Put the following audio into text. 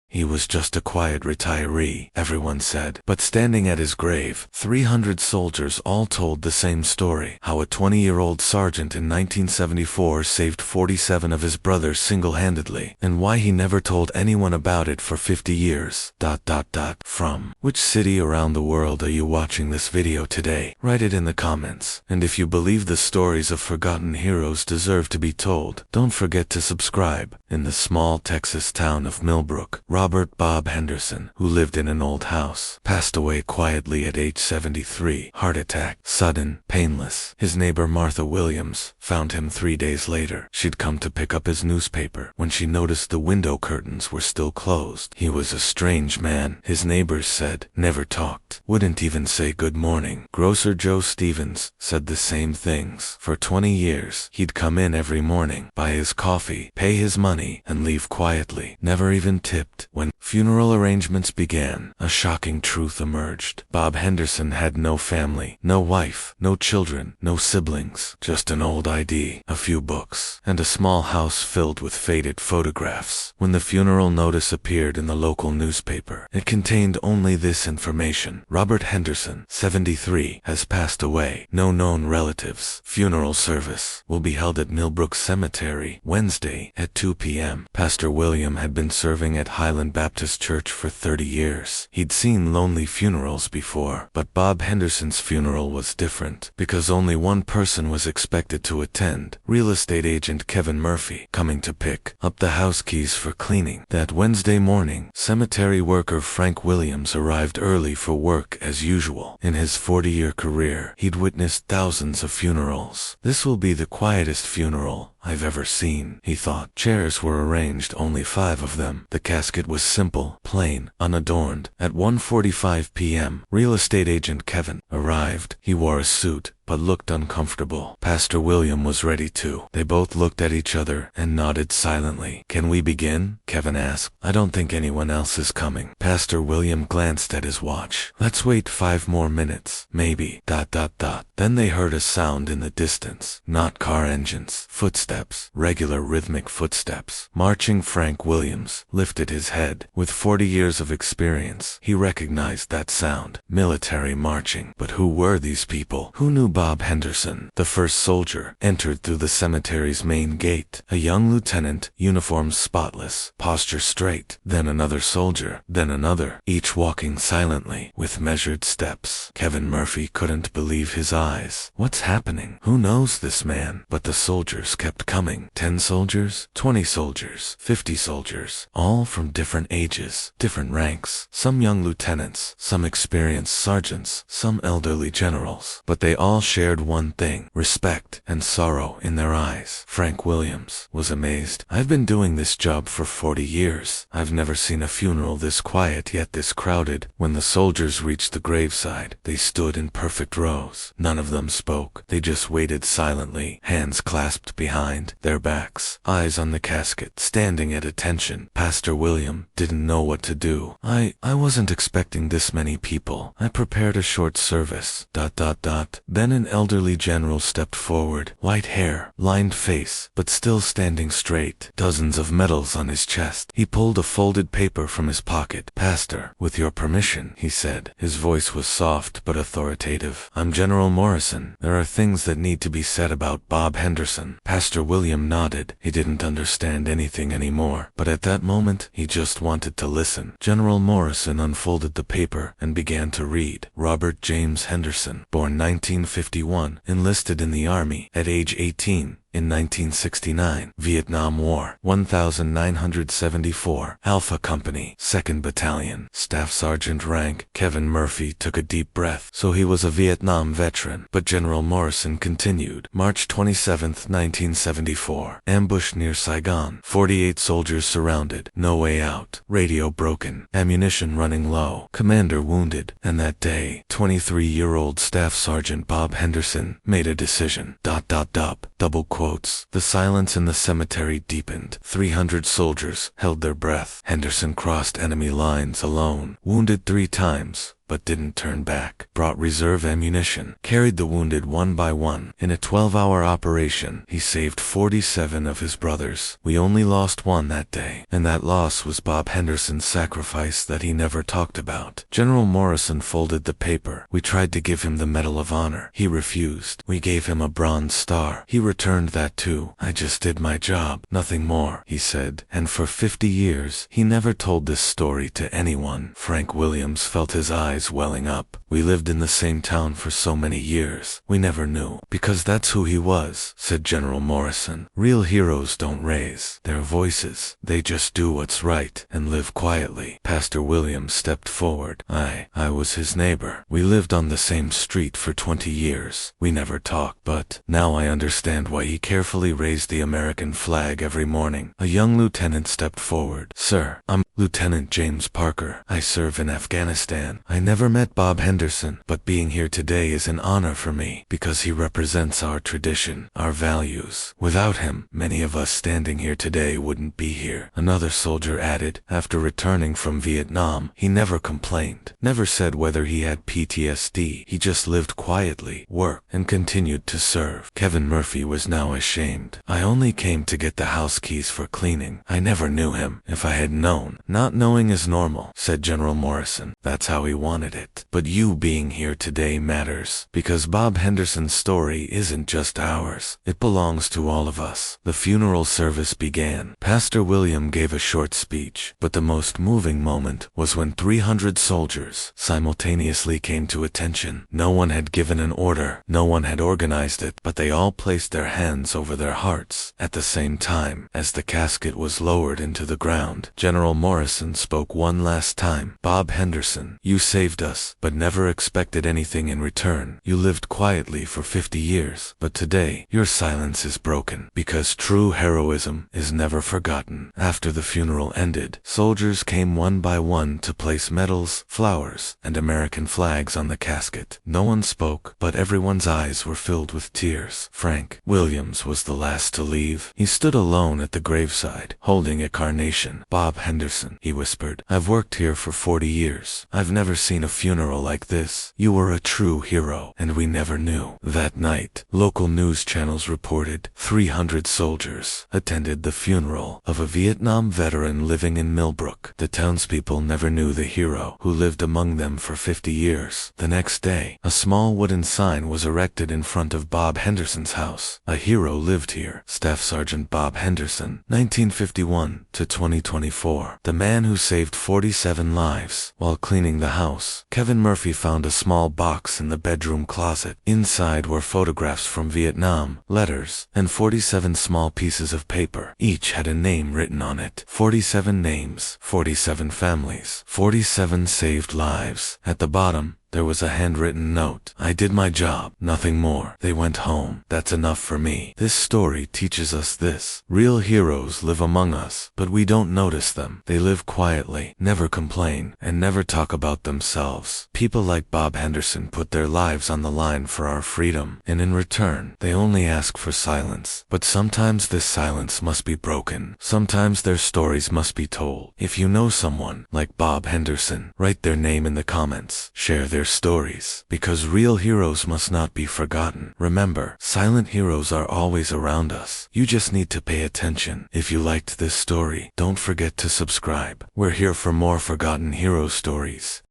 He was just a quiet retiree, everyone said. But standing at his grave, 300 soldiers all told the same story. How a 20-year-old sergeant in 1974 saved 47 of his brothers single-handedly, and why he never told anyone about it for 50 years. From which city around the world are you watching this video today? Write it in the comments. And if you believe the stories of forgotten heroes deserve to be told, don't forget to subscribe. In the small Texas town of Millbrook, Robert Bob Henderson, who lived in an old house, passed away quietly at age 73. Heart attack. Sudden, painless. His neighbor Martha Williams found him 3 days later. She'd come to pick up his newspaper when she noticed the window curtains were still closed. He was a strange man, his neighbors said. Never talked. Wouldn't even say good morning. Grocer Joe Stevens said the same things. For 20 years, he'd come in every morning, buy his coffee, pay his money, and leave quietly. Never even tipped. When funeral arrangements began, a shocking truth emerged. Bob Henderson had no family, no wife, no children, no siblings, just an old ID, a few books, and a small house filled with faded photographs. When the funeral notice appeared in the local newspaper, it contained only this information: Robert Henderson, 73, has passed away. No known relatives. Funeral service will be held at Millbrook Cemetery, Wednesday at 2 p.m. Pastor William had been serving at Highland Baptist Church for 30 years. He'd seen lonely funerals before, but Bob Henderson's funeral was different, because only one person was expected to attend: real estate agent Kevin Murphy, coming to pick up the house keys for cleaning. That Wednesday morning, cemetery worker Frank Williams arrived early for work as usual. In his 40-year career, he'd witnessed thousands of funerals. This will be the quietest funeral I've ever seen, he thought. Chairs were arranged, only 5 of them. The casket was simple, plain, unadorned. At 1:45 p.m., real estate agent Kevin arrived. He wore a suit, but looked uncomfortable. Pastor William was ready too. They both looked at each other and nodded silently. "Can we begin?" Kevin asked. "I don't think anyone else is coming." Pastor William glanced at his watch. "Let's wait 5 more minutes, maybe. Then they heard a sound in the distance. Not car engines. Footsteps. Regular rhythmic footsteps. Marching. Frank Williams lifted his head. With 40 years of experience, he recognized that sound. Military marching. But who were these people? Who knew Bob Henderson? The first soldier entered through the cemetery's main gate. A young lieutenant, uniform spotless, posture straight. Then another soldier. Then another. Each walking silently, with measured steps. Kevin Murphy couldn't believe his eyes. What's happening? Who knows this man? But the soldiers kept coming. 10 soldiers, 20 soldiers, 50 soldiers, all from different ages, different ranks. Some young lieutenants, some experienced sergeants, some elderly generals. But they all shared one thing: respect and sorrow in their eyes. Frank Williams was amazed. "I've been doing this job for 40 years. I've never seen a funeral this quiet yet this crowded." When the soldiers reached the graveside, they stood in perfect rows. None of them spoke. They just waited silently, hands clasped behind their backs, eyes on the casket, standing at attention. Pastor William didn't know what to do. I wasn't expecting this many people. I prepared a short service. Then an elderly general stepped forward. White hair, lined face, but still standing straight. Dozens of medals on his chest. He pulled a folded paper from his pocket. "Pastor, with your permission," he said. His voice was soft but authoritative. "I'm General Morrison. There are things that need to be said about Bob Henderson." Pastor William nodded. He didn't understand anything anymore, but at that moment, he just wanted to listen. General Morrison unfolded the paper and began to read. Robert James Henderson, born 1951, enlisted in the Army at age 18. In 1969, Vietnam War, 1974, Alpha Company, 2nd Battalion, Staff Sergeant rank. Kevin Murphy took a deep breath. So he was a Vietnam veteran. But General Morrison continued. March 27, 1974, ambush near Saigon. 48 soldiers surrounded. No way out. Radio broken. Ammunition running low. Commander wounded. And that day, 23-year-old Staff Sergeant Bob Henderson made a decision. Double quotes. The silence in the cemetery deepened. 300 soldiers held their breath. Henderson crossed enemy lines alone, wounded 3 times, but didn't turn back, brought reserve ammunition, carried the wounded one by one. In a 12-hour operation, he saved 47 of his brothers. We only lost one that day, and that loss was Bob Henderson's sacrifice that he never talked about. General Morrison folded the paper. We tried to give him the Medal of Honor. He refused. We gave him a Bronze Star. He returned that too. I just did my job, nothing more, he said. And for 50 years, he never told this story to anyone. Frank Williams felt his eyes welling up. We lived in the same town for so many years. We never knew. Because that's who he was, said General Morrison. Real heroes don't raise their voices. They just do what's right and live quietly. Pastor Williams stepped forward. I was his neighbor. We lived on the same street for 20 years. We never talked, but now I understand why he carefully raised the American flag every morning. A young lieutenant stepped forward. Sir, I'm Lieutenant James Parker. I serve in Afghanistan. I never met Bob Henderson, but being here today is an honor for me because he represents our tradition, our values. Without him, many of us standing here today wouldn't be here. Another soldier added, after returning from Vietnam, he never complained, never said whether he had PTSD. He just lived quietly, worked, and continued to serve. Kevin Murphy was now ashamed. I only came to get the house keys for cleaning. I never knew him. If I had known. Not knowing is normal, said General Morrison. That's how he wanted it. But you being here today matters, because Bob Henderson's story isn't just ours. It belongs to all of us. The funeral service began. Pastor William gave a short speech, but the most moving moment was when 300 soldiers simultaneously came to attention. No one had given an order, no one had organized it, but they all placed their hands over their hearts. At the same time, as the casket was lowered into the ground, General Morrison spoke one last time. Bob Henderson, you saved us, but never expected anything in return. You lived quietly for 50 years, but today, your silence is broken, because true heroism is never forgotten. After the funeral ended, soldiers came one by one to place medals, flowers, and American flags on the casket. No one spoke, but everyone's eyes were filled with tears. Frank Williams was the last to leave. He stood alone at the graveside, holding a carnation. Bob Henderson, he whispered, I've worked here for 40 years. I've never seen a funeral like this. You were a true hero, and we never knew. That night, local news channels reported 300 soldiers attended the funeral of a Vietnam veteran living in Millbrook. The townspeople never knew the hero who lived among them for 50 years. The next day, a small wooden sign was erected in front of Bob Henderson's house. A hero lived here. Staff Sergeant Bob Henderson, 1951 to 2024. The man who saved 47 lives. While cleaning the house, Kevin Murphy found a small box in the bedroom closet. Inside were photographs from Vietnam, letters, and 47 small pieces of paper. Each had a name written on it. 47 names, 47 families, 47 saved lives. At the bottom, there was a handwritten note. I did my job, nothing more. They went home. That's enough for me. This story teaches us this. Real heroes live among us, but we don't notice them. They live quietly, never complain, and never talk about themselves. People like Bob Henderson put their lives on the line for our freedom, and in return, they only ask for silence. But sometimes this silence must be broken. Sometimes their stories must be told. If you know someone like Bob Henderson, write their name in the comments. Share their stories, because real heroes must not be forgotten. Remember, silent heroes are always around us. You just need to pay attention. If you liked this story, don't forget to subscribe. We're here for more forgotten hero stories.